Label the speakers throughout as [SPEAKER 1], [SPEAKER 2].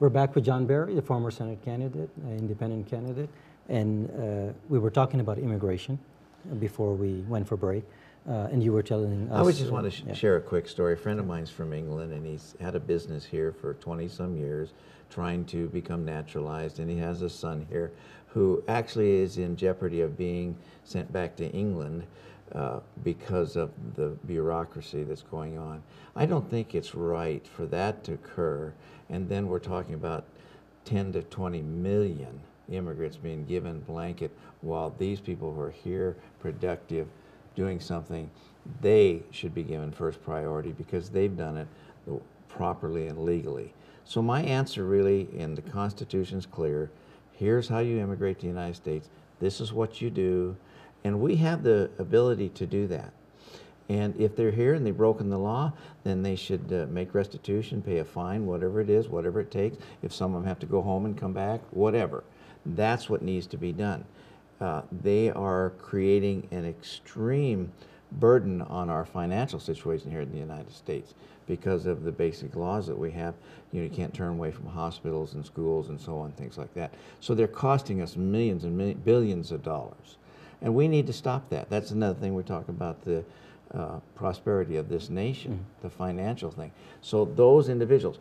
[SPEAKER 1] We're back with Jon Barrie, the former Senate candidate, independent candidate, and we were talking about immigration before we went for break, and you were telling us...
[SPEAKER 2] I would just want to share a quick story. A friend of mine's from England, and he's had a business here for 20-some years, trying to become naturalized, and he has a son here who actually is in jeopardy of being sent back to England because of the bureaucracy that's going on. I don't think it's right for that to occur, and then we're talking about 10 to 20 million immigrants being given blanket while these people who are here, productive, doing something, they should be given first priority because they've done it properly and legally. So my answer really, and the Constitution's clear, here's how you immigrate to the United States, this is what you do, and we have the ability to do that. And if they're here and they've broken the law, then they should make restitution, pay a fine, whatever it is, whatever it takes. If some of them have to go home and come back, whatever. That's what needs to be done. They are creating an extreme burden on our financial situation here in the United States because of the basic laws that we have. You know, you can't turn away from hospitals and schools and so on, things like that. So they're costing us millions and billions of dollars. And we need to stop that. That's another thing we talk about, the prosperity of this nation, the financial thing. So those individuals,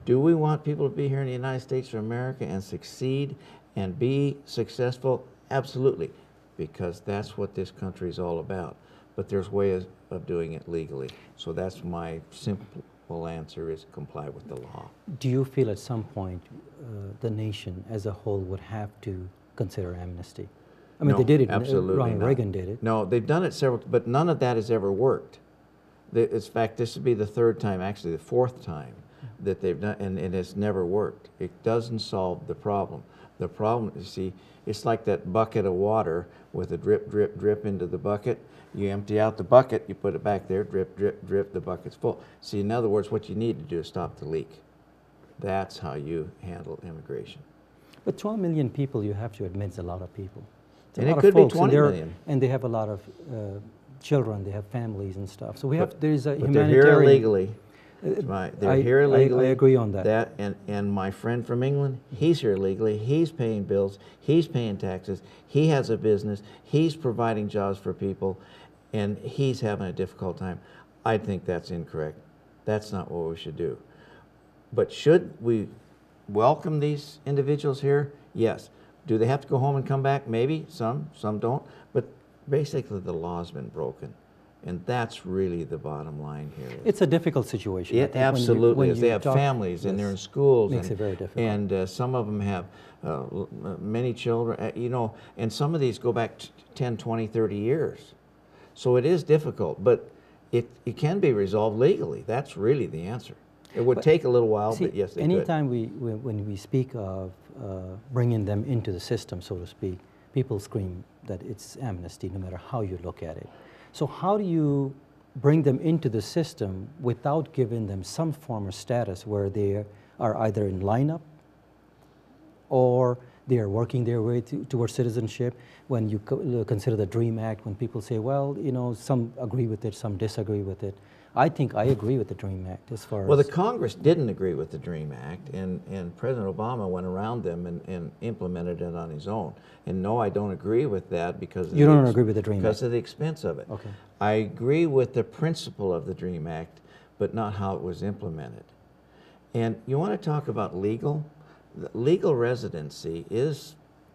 [SPEAKER 2] do we want people to be here in the United States of America and succeed and be successful? Absolutely, because that's what this country is all about. But there's ways of doing it legally. So that's my simple answer, is comply with the law.
[SPEAKER 1] Do you feel at some point the nation as a whole would have to consider amnesty? I mean,
[SPEAKER 2] No,
[SPEAKER 1] they did it,
[SPEAKER 2] absolutely
[SPEAKER 1] Ronald
[SPEAKER 2] not.
[SPEAKER 1] Reagan did it.
[SPEAKER 2] No, they've done it several, but none of that has ever worked. In fact, this would be the third time, actually the fourth time, that they've done, and it has never worked. It doesn't solve the problem. The problem, you see, it's like that bucket of water with a drip, drip, drip into the bucket. You empty out the bucket, you put it back there, drip, drip, drip, the bucket's full. See, in other words, what you need to do is stop the leak. That's how you handle immigration.
[SPEAKER 1] But 12 million people, you have to admit, is a lot of people.
[SPEAKER 2] And it could be 20 million.
[SPEAKER 1] And they have a lot of children, they have families and stuff. So we have, there is a
[SPEAKER 2] but
[SPEAKER 1] humanitarian...
[SPEAKER 2] they're here illegally. They're here illegally.
[SPEAKER 1] I agree on that.
[SPEAKER 2] And my friend from England, he's here illegally. He's paying bills. He's paying taxes. He has a business. He's providing jobs for people, and he's having a difficult time. I think that's incorrect. That's not what we should do. But should we welcome these individuals here? Yes. Do they have to go home and come back? Maybe. Some don't. But basically the law's been broken. And that's really the bottom line here.
[SPEAKER 1] It's a difficult situation.
[SPEAKER 2] It absolutely is. They have families, and they're in schools.
[SPEAKER 1] Makes it very difficult.
[SPEAKER 2] And some of them have many children, you know, and some of these go back 10, 20, 30 years. So it is difficult, but it can be resolved legally. That's really the answer. It would take a little while,
[SPEAKER 1] see,
[SPEAKER 2] but yes, they
[SPEAKER 1] anytime when we speak of bringing them into the system, so to speak, people scream that it's amnesty, no matter how you look at it. So how do you bring them into the system without giving them some form of status where they are either in lineup or they are working their way towards citizenship? When you consider the DREAM Act, when people say, well, you know, some agree with it, some disagree with it. I think I agree with the DREAM Act as far as...
[SPEAKER 2] Well, the Congress didn't agree with the DREAM Act, and President Obama went around them and implemented it on his own. And no, I don't agree with that because...
[SPEAKER 1] You don't agree with the DREAM Act?
[SPEAKER 2] Because of the expense of it.
[SPEAKER 1] Okay.
[SPEAKER 2] I agree with the principle of the DREAM Act, but not how it was implemented. And you want to talk about legal? Legal residency is,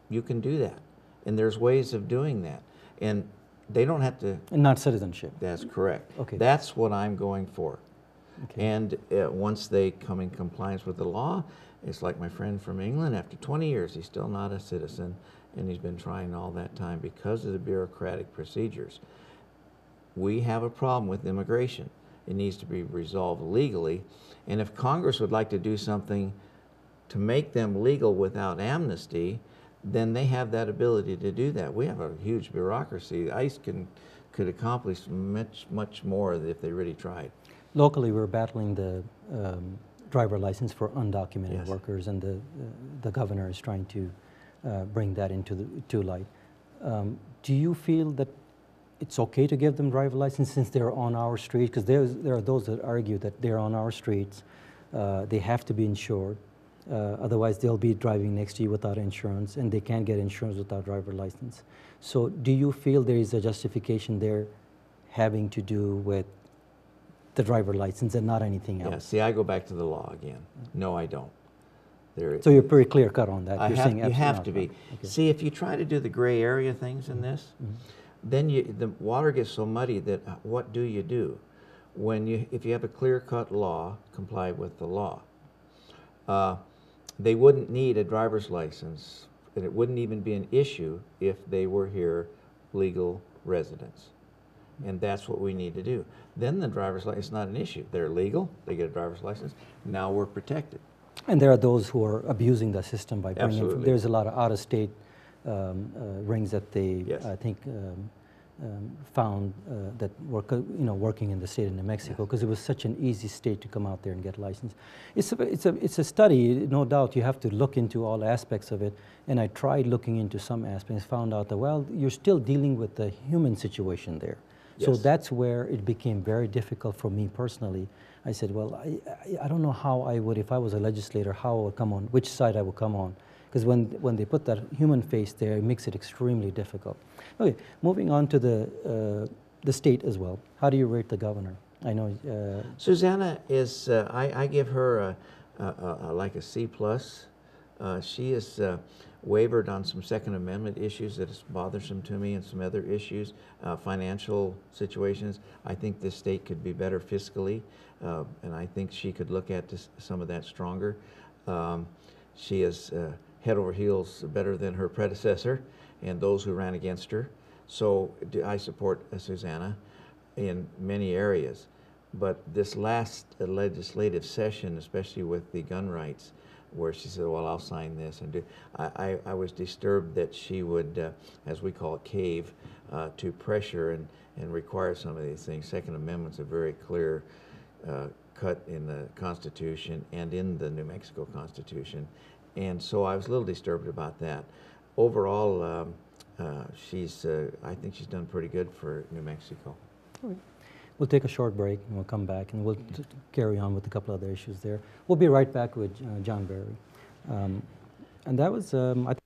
[SPEAKER 2] you can do that. And there's ways of doing that. And they don't have to...
[SPEAKER 1] And not citizenship.
[SPEAKER 2] That's correct.
[SPEAKER 1] Okay.
[SPEAKER 2] That's what I'm going for.
[SPEAKER 1] Okay.
[SPEAKER 2] And once they come in compliance with the law, it's like my friend from England, after 20 years, he's still not a citizen, and he's been trying all that time because of the bureaucratic procedures. We have a problem with immigration. It needs to be resolved legally. And if Congress would like to do something to make them legal without amnesty, then they have that ability to do that. We have a huge bureaucracy. ICE could accomplish much more if they really tried.
[SPEAKER 1] Locally, we're battling the driver license for undocumented
[SPEAKER 2] Yes.
[SPEAKER 1] workers, and the governor is trying to bring that to light. Do you feel that it's okay to give them driver license since they're on our streets? Because there are those that argue that they're on our streets, they have to be insured, Otherwise, they'll be driving next to you without insurance, and they can't get insurance without driver license. So do you feel there is a justification there having to do with the driver license and not anything else?
[SPEAKER 2] Yeah, see, I go back to the law again. No, I don't.
[SPEAKER 1] So you're pretty clear cut on that. You're saying
[SPEAKER 2] you have to
[SPEAKER 1] absolutely
[SPEAKER 2] be.
[SPEAKER 1] not. Okay.
[SPEAKER 2] See, if you try to do the gray area things in this, then the water gets so muddy that what do you do? If you have a clear-cut law, comply with the law. They wouldn't need a driver's license, and it wouldn't even be an issue if they were here legal residents. And that's what we need to do. Then the driver's license is not an issue. They're legal, they get a driver's license, now we're protected.
[SPEAKER 1] And there are those who are abusing the system by bringing.
[SPEAKER 2] Absolutely.
[SPEAKER 1] There's a lot of out-of-state rings that they,
[SPEAKER 2] Yes.
[SPEAKER 1] I think, found that were working in the state of New Mexico, because it was such an easy state to come out there and get licensed. It's a study, no doubt. You have to look into all aspects of it. And I tried looking into some aspects, found out that, well, you're still dealing with the human situation there. So
[SPEAKER 2] Yes.
[SPEAKER 1] that's where it became very difficult for me personally. I said, well, I don't know how I would, if I was a legislator, how I would come on, which side I would come on. Because when they put that human face there, it makes it extremely difficult. Okay, moving on to the state as well. How do you rate the governor? I know.
[SPEAKER 2] Susanna is, I give her like a C+. She is wavered on some Second Amendment issues that is bothersome to me, and some other issues, financial situations. I think this state could be better fiscally, and I think she could look at some of that stronger. She is head over heels better than her predecessor and those who ran against her. So I support Susanna in many areas. But this last legislative session, especially with the gun rights, where she said, well, I'll sign this and do, I was disturbed that she would, as we call it, cave to pressure and require some of these things. Second Amendment's a very clear cut in the Constitution and in the New Mexico Constitution. And so I was a little disturbed about that. Overall, I think she's done pretty good for New Mexico.
[SPEAKER 1] All right. We'll take a short break and we'll come back and we'll carry on with a couple other issues there. We'll be right back with Jon Barrie. And that was, I think,